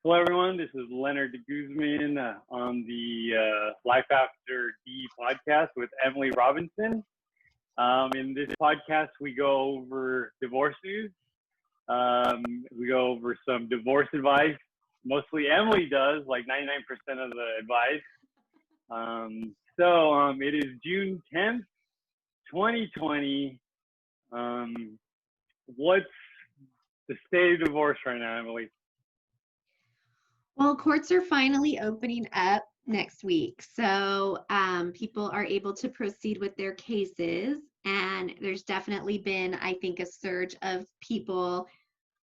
Hello, everyone. This is Leonard de Guzman on the Life After D podcast with Emily Robinson. In this podcast, we go over divorce news. We go over some divorce advice. Mostly Emily does, like 99% of the advice. It is June 10th, 2020. What's the state of divorce right now, Emily? Well, courts are finally opening up next week. So people are able to proceed with their cases. And there's definitely been, I think, a surge of people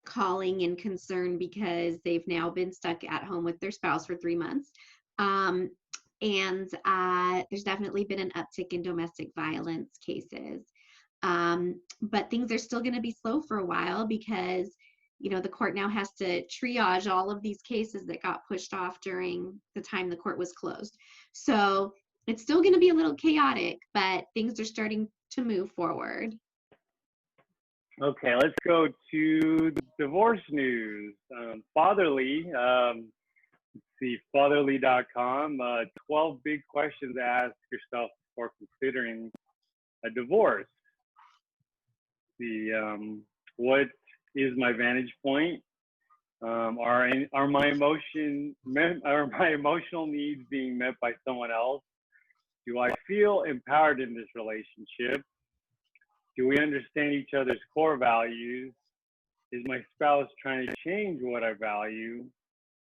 calling in concern because they've now been stuck at home with their spouse for 3 months. There's definitely been an uptick in domestic violence cases. But things are still going to be slow for a while because the court now has to triage all of these cases that got pushed off during the time the court was closed. So it's still going to be a little chaotic, but things are starting to move forward. Okay, let's go to divorce news. Fatherly, fatherly.com, 12 big questions to ask yourself before considering a divorce. What is my vantage point? Are my emotional needs being met by someone else? Do I feel empowered in this relationship? Do we understand each other's core values? Is my spouse trying to change what I value?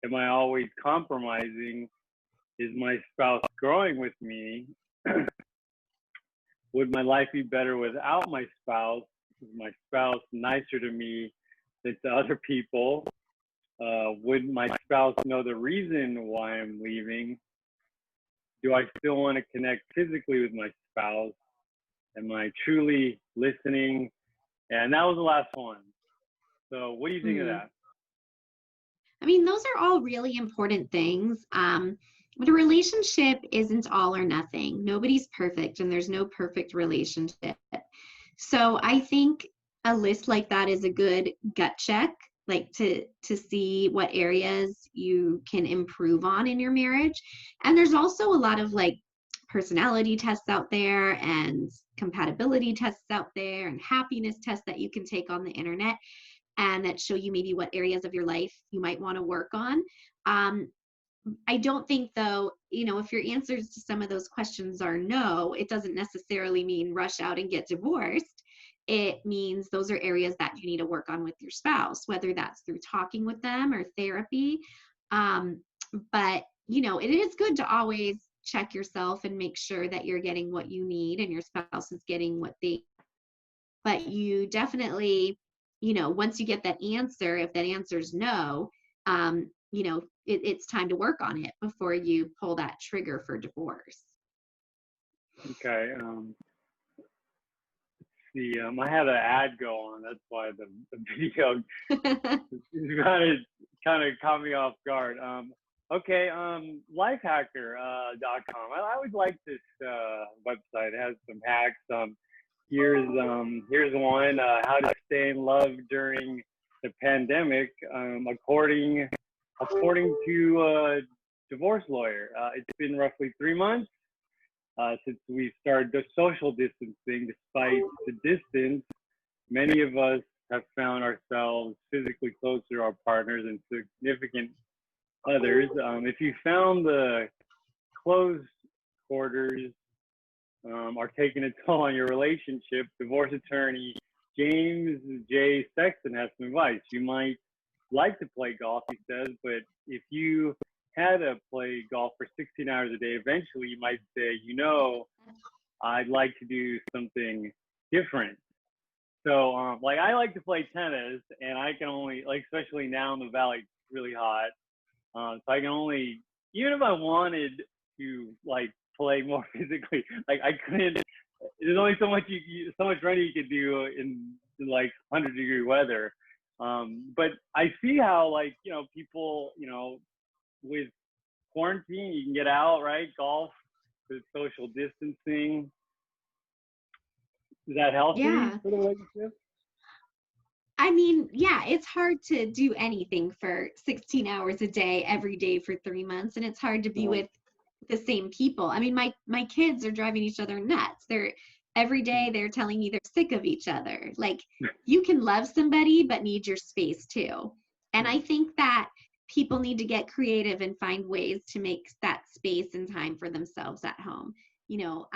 Am I always compromising? Is my spouse growing with me? Would my life be better without my spouse? Is my spouse nicer to me than to other people? Would my spouse know the reason why I'm leaving? Do I still want to connect physically with my spouse? Am I truly listening? And that was the last one. So what do you think of that? I mean, those are all really important things. But a relationship isn't all or nothing. Nobody's perfect, and there's no perfect relationship. So I think a list like that is a good gut check, like to see what areas you can improve on in your marriage. And there's also a lot of like personality tests out there and compatibility tests out there and happiness tests that you can take on the internet and that show you maybe what areas of your life you might want to work on. I don't think, though, if your answers to some of those questions are no, it doesn't necessarily mean rush out and get divorced. It means those are areas that you need to work on with your spouse, whether that's through talking with them or therapy. But it is good to always check yourself and make sure that you're getting what you need and your spouse is getting what they. But you definitely, once you get that answer, if that answer is no, it's time to work on it before you pull that trigger for divorce. Okay. I had an ad go on. That's why the video kind of caught me off guard. Okay. Lifehacker.com. I always like this website. It has some hacks. Here's one. How to stay in love during the pandemic. According to a divorce lawyer, it's been roughly 3 months since we started the social distancing. Despite the distance, many of us have found ourselves physically closer to our partners and significant others. If you found the close quarters are taking a toll on your relationship, divorce attorney James J. Sexton has some advice. You might like to play golf, he says, but if you had to play golf for 16 hours a day, eventually you might say, I'd like to do something different. So, I like to play tennis, and I can only, especially now in the valley, it's really hot. So I can only, even if I wanted to, play more physically, I couldn't. There's only so much running you could do in 100-degree weather. But I see how people, with quarantine, you can get out, right? Golf, with social distancing. Is that healthy for the relationship? I mean, yeah, it's hard to do anything for 16 hours a day, every day for 3 months. And it's hard to be Um, with the same people. I mean, my kids are driving each other nuts. They're every day they're telling me they're sick of each other. Like, you can love somebody, but need your space too. And I think that people need to get creative and find ways to make that space and time for themselves at home. You know,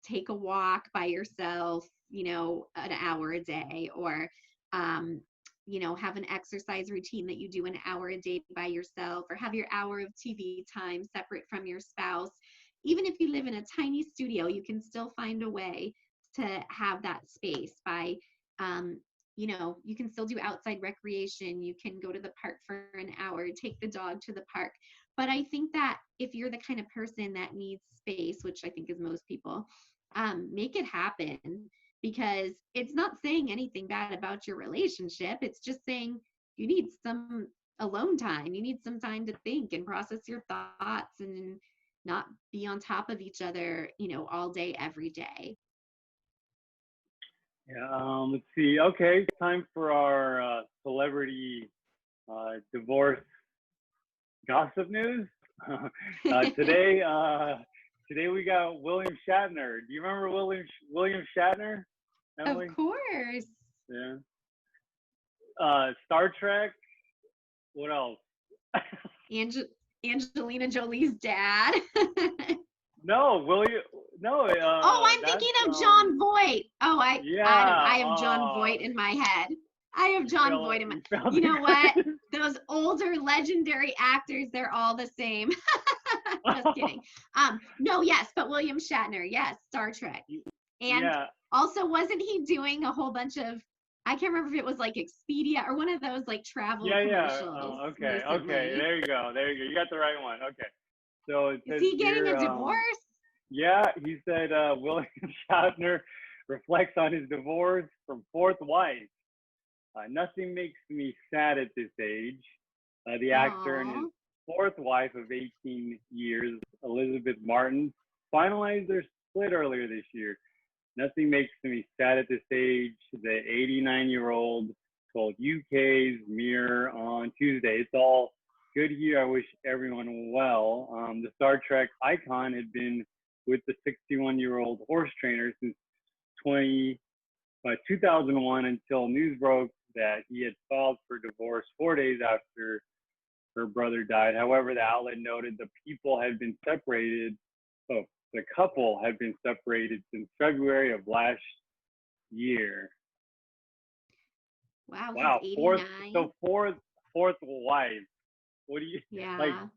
take a walk by yourself, an hour a day, or um, have an exercise routine that you do an hour a day by yourself, or have your hour of TV time separate from your spouse. Even if you live in a tiny studio, you can still find a way to have that space by, you can still do outside recreation. You can go to the park for an hour, take the dog to the park. But I think that if you're the kind of person that needs space, which I think is most people, make it happen, because it's not saying anything bad about your relationship. It's just saying you need some alone time. You need some time to think and process your thoughts and not be on top of each other, all day, every day. yeah. Let's see. Okay, it's time for our celebrity divorce gossip news. Today, today we got William Shatner. Do you remember William Shatner, Of Emily? course. Yeah. Star Trek. What else? Angelina Jolie's dad. No, William. No, Oh, I'm that's thinking of John Voight. Oh, yeah. I have John Voight in my head. I have You John fell. Voight in my. You fell You the know what? credit. Those older legendary actors, they're all the same. Just kidding. No, yes, but William Shatner, yes, Star Trek. And Yeah, also, wasn't he doing a whole bunch of, I can't remember if it was like Expedia or one of those like travel yeah. commercials Okay, okay. recently. There you go. There you go. You got the right one. Okay. So it Is says he getting here, a divorce? yeah, he said William Shatner reflects on his divorce from fourth wife. Nothing makes me sad at this age. The actor and his Oh, fourth wife of 18 years, Elizabeth Martin, finalized their split earlier this year. Nothing makes me sad at this age, the 89-year-old told UK's Mirror on Tuesday. It's all good here. I wish everyone well. The Star Trek icon had been with the 61-year-old horse trainer since 2001 until news broke that he had filed for divorce 4 days after her brother died. However, the outlet noted oh, the couple had been separated since February of last year. wow, he's Wow, so 89. fourth wife. What do you like? Yeah.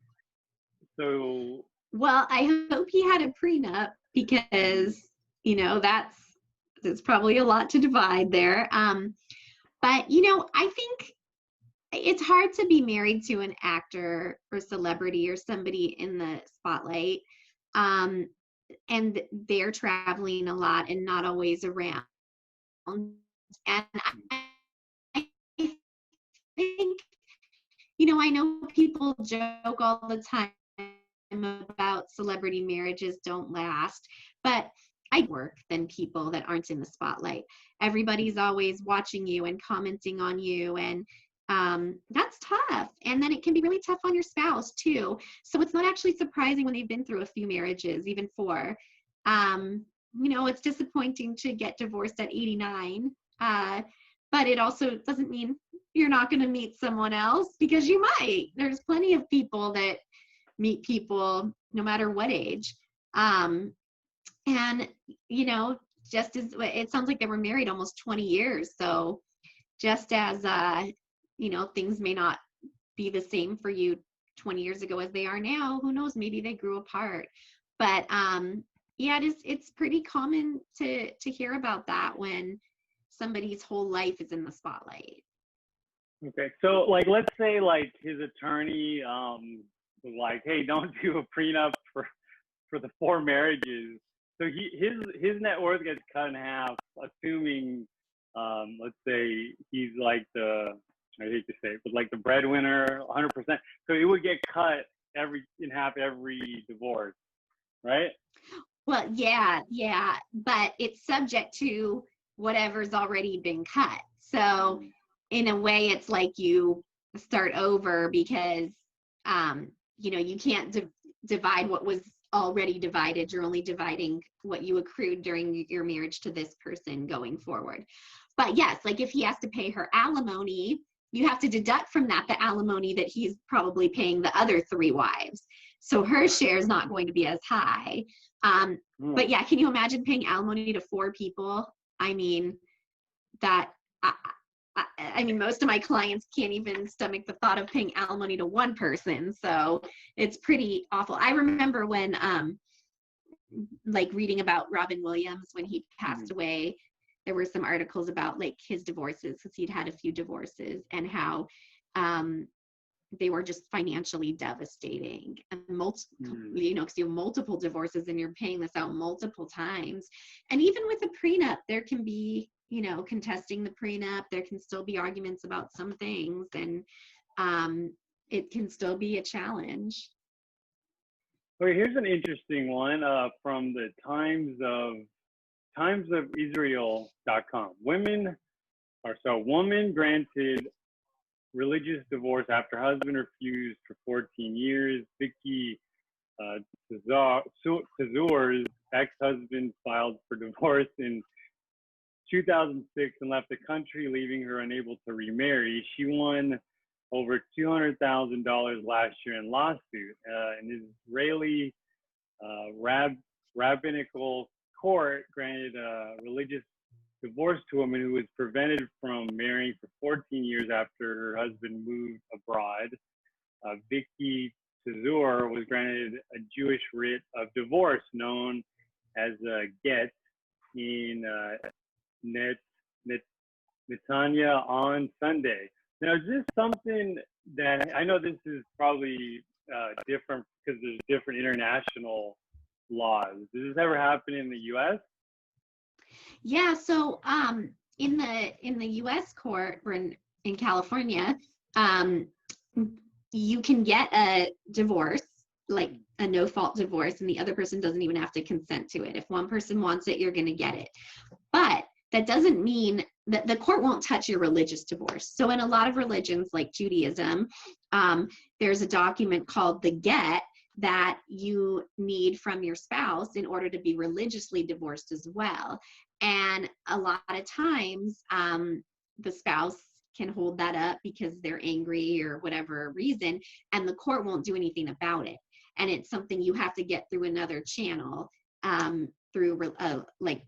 So Well, I hope he had a prenup because, that's probably a lot to divide there. But I think it's hard to be married to an actor or celebrity or somebody in the spotlight. Um, and they're traveling a lot and not always around. And I think, I know people joke all the time about celebrity marriages don't last, but I work than people that aren't in the spotlight. Everybody's always watching you and commenting on you, and that's tough. And then it can be really tough on your spouse too. So it's not actually surprising when they've been through a few marriages, even four. It's disappointing to get divorced at 89, but it also doesn't mean you're not going to meet someone else, because you might. There's plenty of people that meet people no matter what age. Um, and, just as it sounds like they were married almost 20 years. So just as, things may not be the same for you 20 years ago as they are now, who knows, maybe they grew apart. But yeah, it's pretty common to hear about that when somebody's whole life is in the spotlight. okay, so like let's say like his attorney was like, hey, don't do a prenup for the four marriages. So his net worth gets cut in half, assuming let's say he's like I hate to say it, but like the breadwinner, 100%. So it would get cut in half every divorce, right? Well, yeah, but it's subject to whatever's already been cut. So in a way, it's like you start over because, you can't divide what was already divided. You're only dividing what you accrued during your marriage to this person going forward. But yes, like if he has to pay her alimony, you have to deduct from that the alimony that he's probably paying the other 3 wives. So her share is not going to be as high. But yeah, can you imagine paying alimony to 4 people? I mean, that, I mean, most of my clients can't even stomach the thought of paying alimony to 1 person. So it's pretty awful. I remember when, like reading about Robin Williams when he passed away, there were some articles about like his divorces, because he'd had a few divorces, and how they were just financially devastating. And because you have multiple divorces and you're paying this out multiple times. And even with a prenup, there can be, contesting the prenup, there can still be arguments about some things, and it can still be a challenge. Well, here's an interesting one from the timesofisrael.com. Woman granted religious divorce after husband refused for 14 years. Vicky Tazur's ex-husband filed for divorce in 2006 and left the country, leaving her unable to remarry. She won over $200,000 last year in lawsuit. An Israeli rabbinical court granted a religious divorce to a woman who was prevented from marrying for 14 years after her husband moved abroad. Vicky Tazur was granted a Jewish writ of divorce known as a get in Netanya on Sunday. Now, is this something that, I know this is probably different because there's different international laws. Does this ever happen in the U.S.? Yeah, so in the U.S. court, or in California, you can get a divorce, like a no-fault divorce, and the other person doesn't even have to consent to it. If one person wants it, you're going to get it. But that doesn't mean that the court won't touch your religious divorce. So in a lot of religions, like Judaism, there's a document called the get that you need from your spouse in order to be religiously divorced as well. And a lot of times, the spouse can hold that up because they're angry or whatever reason, and the court won't do anything about it. And it's something you have to get through another channel, through like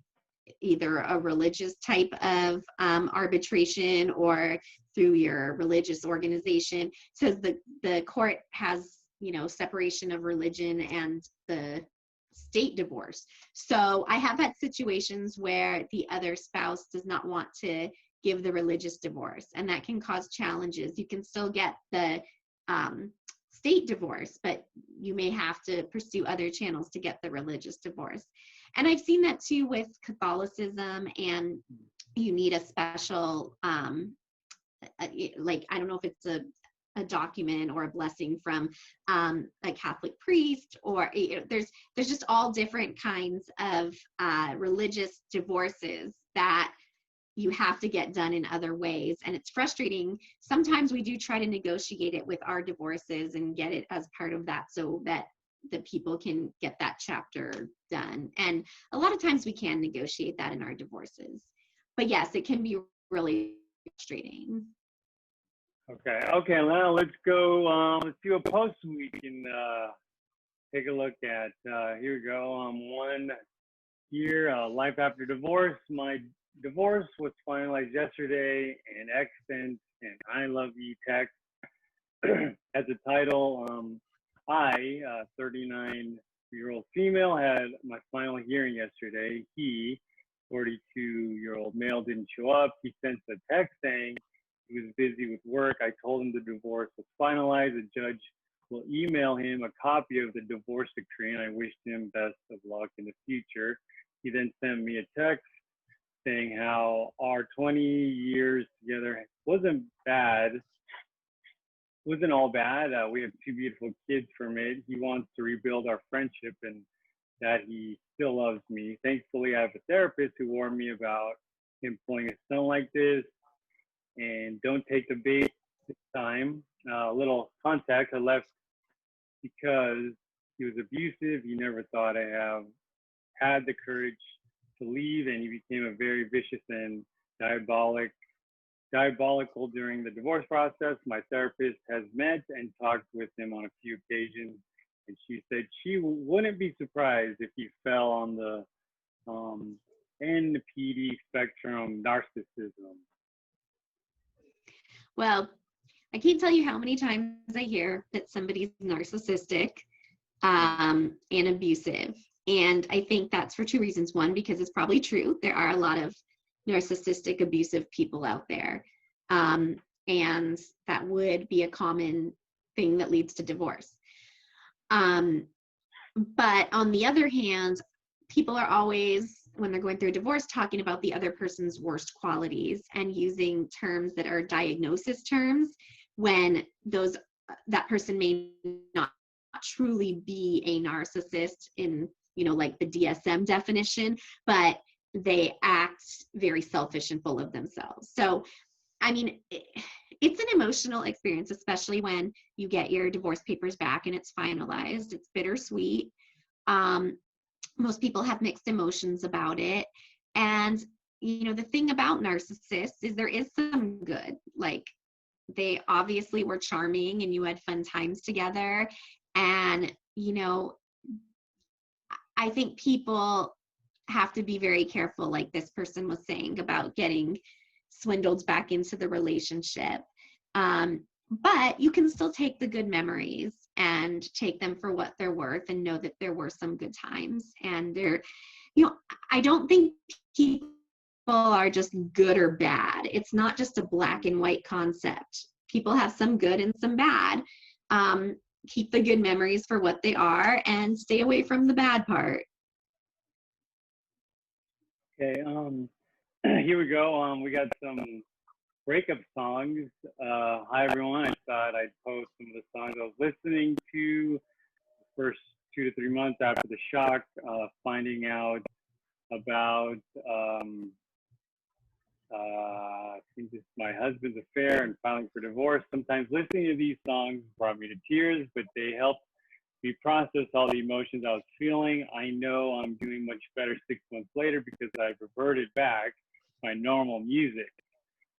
either a religious type of arbitration or through your religious organization. So the court has, separation of religion and the state divorce. So I have had situations where the other spouse does not want to give the religious divorce, and that can cause challenges. You can still get the state divorce, but you may have to pursue other channels to get the religious divorce. And I've seen that too with Catholicism, and you need a special, like, I don't know if it's a document or a blessing from a Catholic priest, or there's just all different kinds of religious divorces that you have to get done in other ways. And it's frustrating. Sometimes we do try to negotiate it with our divorces and get it as part of that so that the people can get that chapter done. And a lot of times we can negotiate that in our divorces. But yes, it can be really frustrating. Okay, now let's go, let's do a post we can take a look at. Here we go. One year, life after divorce. My divorce was finalized yesterday, and X sent an I love you text as a title. I, 39-year-old female, had my final hearing yesterday. He, 42-year-old male, didn't show up. He sent a text saying he was busy with work. I told him the divorce was finalized. The judge will email him a copy of the divorce decree, and I wished him best of luck in the future. He then sent me a text saying how our 20 years together wasn't all bad. We have 2 beautiful kids from it. He wants to rebuild our friendship and that he still loves me. Thankfully, I have a therapist who warned me about him pulling a stunt like this. and don't take the bait this time. A little context, I left because he was abusive. He never thought I have had the courage to leave, and he became a very vicious and diabolical during the divorce process. My therapist has met and talked with him on a few occasions, and she said she wouldn't be surprised if he fell on the NPD spectrum, narcissism. Well, I can't tell you how many times I hear that somebody's narcissistic and abusive. And I think that's for two reasons. One, because it's probably true. There are a lot of narcissistic, abusive people out there. And that would be a common thing that leads to divorce. But on the other hand, people are always, when they're going through a divorce, talking about the other person's worst qualities and using terms that are diagnosis terms when that person may not truly be a narcissist in, like the DSM definition, but they act very selfish and full of themselves. So, I mean, it's an emotional experience, especially when you get your divorce papers back and it's finalized. It's bittersweet. Most people have mixed emotions about it. And, the thing about narcissists is there is some good. Like, they obviously were charming and you had fun times together. And, I think people have to be very careful, like this person was saying, about getting swindled back into the relationship. But you can still take the good memories and take them for what they're worth and know that there were some good times. And I don't think people are just good or bad. It's not just a black and white concept. People have some good and some bad. Keep the good memories for what they are and stay away from the bad part. Okay, here we go. We got some breakup songs. Hi everyone. I thought I'd post some of the songs I was listening to the first 2 to 3 months after the shock, finding out about I think this is my husband's affair and filing for divorce. Sometimes listening to these songs brought me to tears, but they helped me process all the emotions I was feeling. I know I'm doing much better 6 months later because I've reverted back to my normal music.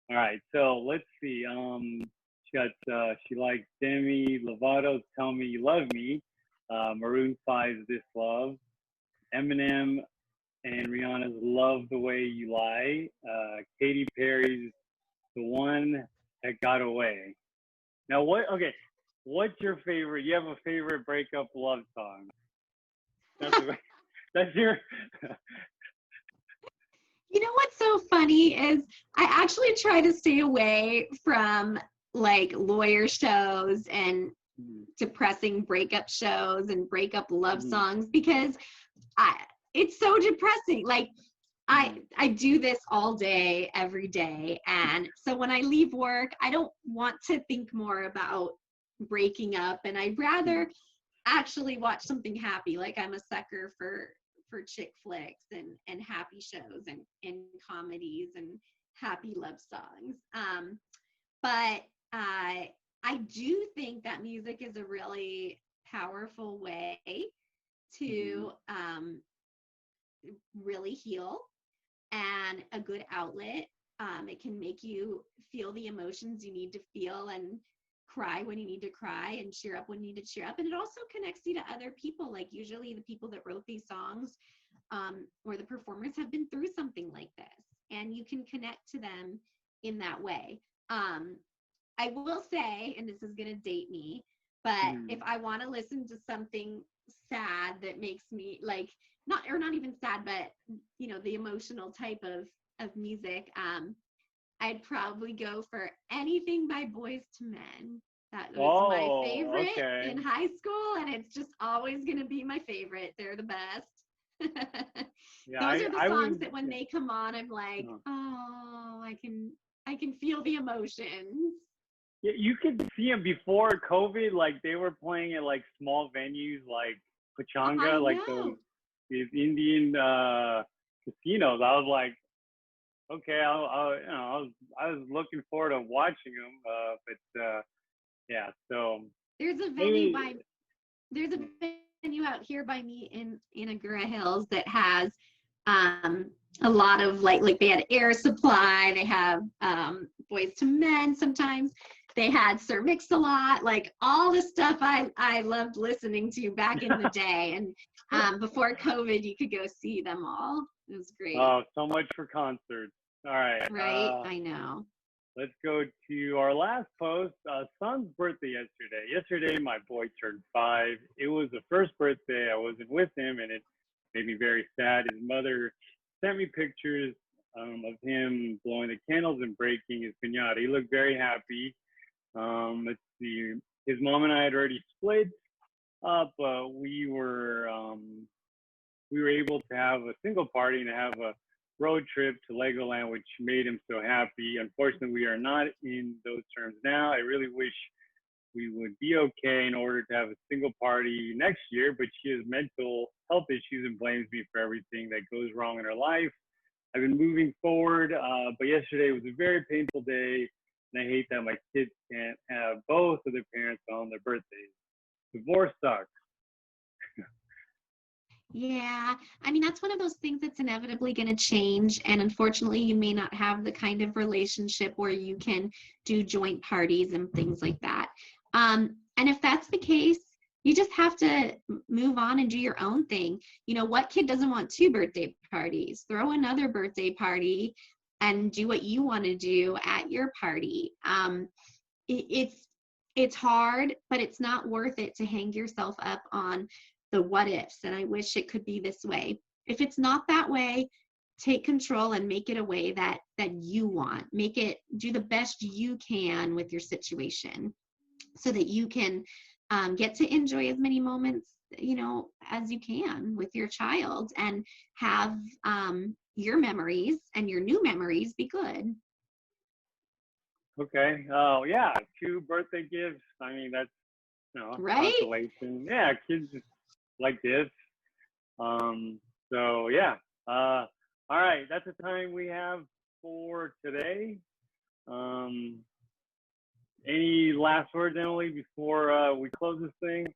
All right, so let's see. She likes Demi Lovato's "Tell Me You Love Me," Maroon 5's "This Love," Eminem and Rihanna's "Love the Way You Lie," Katy Perry's "The One That Got Away." Now, what's your favorite? You have a favorite breakup love song? That's your. What's so funny is I actually try to stay away from like lawyer shows and depressing breakup shows and breakup love songs because it's so depressing. Like I do this all day, every day. And so when I leave work, I don't want to think more about breaking up. And I'd rather actually watch something happy. Like I'm a sucker for chick flicks and happy shows and comedies and happy love songs. But I do think that music is a really powerful way to really heal and a good outlet. It can make you feel the emotions you need to feel and cry when you need to cry and cheer up when you need to cheer up. And it also connects you to other people. Like usually the people that wrote these songs or the performers have been through something like this and you can connect to them in that way. I will say, and this is going to date me, but if I want to listen to something sad that makes me like, not even sad, but the emotional type of music, I'd probably go for anything by Boys to Men. That was my favorite in high school, and it's just always going to be my favorite. They're the best. Those are the songs that when they come on, I'm like, oh, I can feel the emotions. Yeah, you could see them before COVID. Like they were playing at like small venues, like Pachanga, like these Indian casinos. I was like, okay, I was looking forward to watching them, but yeah, so There's a venue maybe by there's a venue out here by me in Agoura Hills that has um a lot of like they had Air Supply, they have Boys to Men sometimes. They had Sir Mix-a-Lot, like all the stuff I loved listening to back in the day. And before COVID, you could go see them all. It was great. oh, so much for concerts. All right, Right? I know. let's go to our last post. Son's birthday yesterday. Yesterday, my boy turned 5. It was the first birthday I wasn't with him, and it made me very sad. His mother sent me pictures of him blowing the candles and breaking his piñata. He looked very happy. Let's see. His mom and I had already split up. We were able to have a single party and have a road trip to Legoland, which made him so happy. Unfortunately, we are not in those terms now. I really wish we would be okay in order to have a single party next year, but she has mental health issues and blames me for everything that goes wrong in her life. I've been moving forward, but yesterday was a very painful day, and I hate that my kids can't have both of their parents on their birthdays. Divorce sucks. Yeah, I mean, that's one of those things that's inevitably going to change. And unfortunately, you may not have the kind of relationship where you can do joint parties and things like that. And if that's the case, you just have to move on and do your own thing. You know, what kid doesn't want 2 birthday parties? Throw another birthday party and do what you want to do at your party. It's hard, but it's not worth it to hang yourself up on the what ifs. And I wish it could be this way. If it's not that way, take control and make it a way that you want. Make it, do the best you can with your situation so that you can get to enjoy as many moments, you know, as you can with your child and have your memories and your new memories be good. Okay. Oh, yeah. 2 birthday gifts. I mean, that's, Right? consolation. Yeah, kids just like this. So yeah. All right, that's the time we have for today. Um, any last words, Emily, before we close this thing?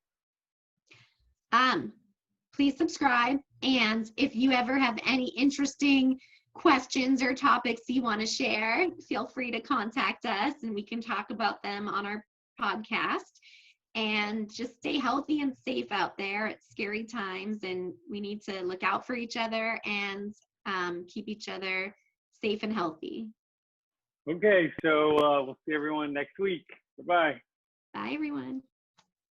Please subscribe. And if you ever have any interesting questions or topics you want to share, feel free to contact us and we can talk about them on our podcast. And just stay healthy and safe out there. It's scary times and we need to look out for each other and keep each other safe and healthy. Okay, so we'll see everyone next week. Bye-bye. Bye, everyone.